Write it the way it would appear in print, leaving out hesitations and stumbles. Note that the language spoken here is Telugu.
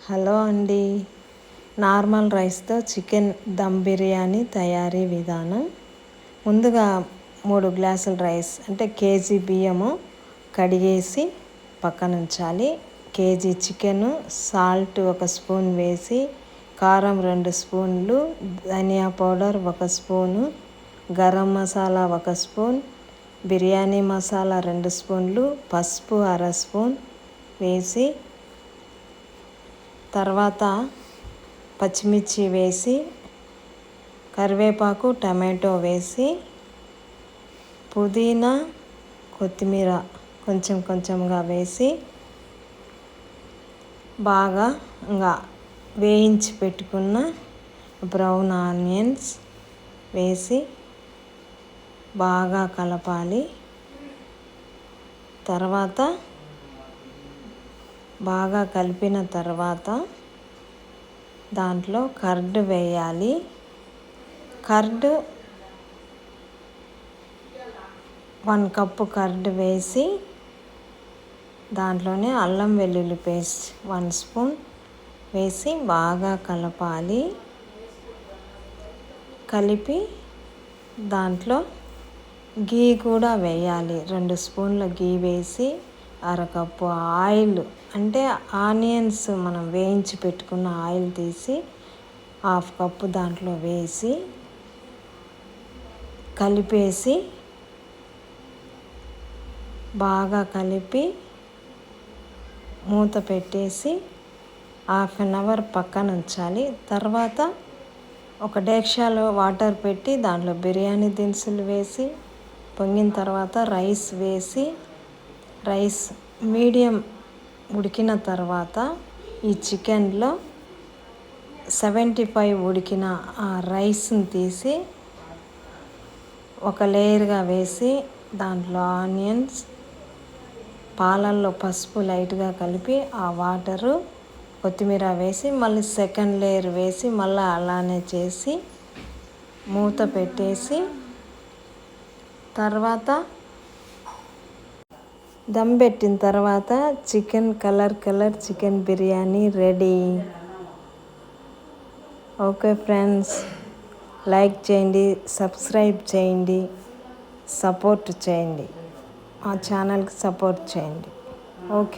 హలో అండి. నార్మల్ రైస్తో చికెన్ దమ్ బిర్యానీ తయారీ విధానం. ముందుగా 3 గ్లాసుల రైస్ అంటే కేజీ బియ్యము కడిగేసి పక్కన ఉంచాలి. కేజీ చికెను, సాల్ట్ 1 స్పూన్ వేసి, కారం 2 స్పూన్లు, ధనియా పౌడర్ 1 స్పూను, గరం మసాలా 1 స్పూన్, బిర్యానీ మసాలా 2 స్పూన్లు, పసుపు 1/2 స్పూన్ వేసి, తర్వాత పచ్చిమిర్చి వేసి, కరివేపాకు, టమాటో వేసి, పుదీనా, కొత్తిమీర కొంచెం కొంచెంగా వేసి, బాగా వేయించి పెట్టుకున్న బ్రౌన్ ఆనియన్స్ వేసి బాగా కలపాలి. తర్వాత బాగా కలిపిన తర్వాత దాంట్లో కర్డ్ వేయాలి. కర్డ్ 1 కప్పు కర్డ్ వేసి, దాంట్లోనే అల్లం వెల్లుల్లి పేస్ట్ 1 స్పూన్ వేసి బాగా కలపాలి. కలిపి దాంట్లో గీ కూడా వేయాలి. 2 స్పూన్ల గీ వేసి, 1/2 కప్పు ఆయిల్ అంటే ఆనియన్స్ మనం వేయించి పెట్టుకున్న ఆయిల్ తీసి 1/2 కప్పు దాంట్లో వేసి కలిపేసి బాగా కలిపి మూత పెట్టేసి 1/2 అవర్ పక్కన ఉంచాలి. తర్వాత ఒక డేక్షాలో వాటర్ పెట్టి దాంట్లో బిర్యానీ దినుసులు వేసి, పొంగిన తర్వాత రైస్ వేసి, రైస్ మీడియం ఉడికిన తర్వాత ఈ చికెన్లో 75 ఉడికిన ఆ రైస్ని తీసి ఒక లేయర్గా వేసి, దాంట్లో ఆనియన్స్, పాలల్లో పసుపు లైట్గా కలిపి ఆ వాటరు, కొత్తిమీర వేసి, మళ్ళీ సెకండ్ లేయర్ వేసి, మళ్ళీ అలానే చేసి మూత పెట్టేసి, తర్వాత దమ్ పెట్టిన తర్వాత chicken colour chicken biryani ready. Okay friends, like చేయండి, సబ్స్క్రైబ్ చేయండి, సపోర్ట్ చేయండి, మా ఛానల్కి సపోర్ట్ చేయండి. ఓకే.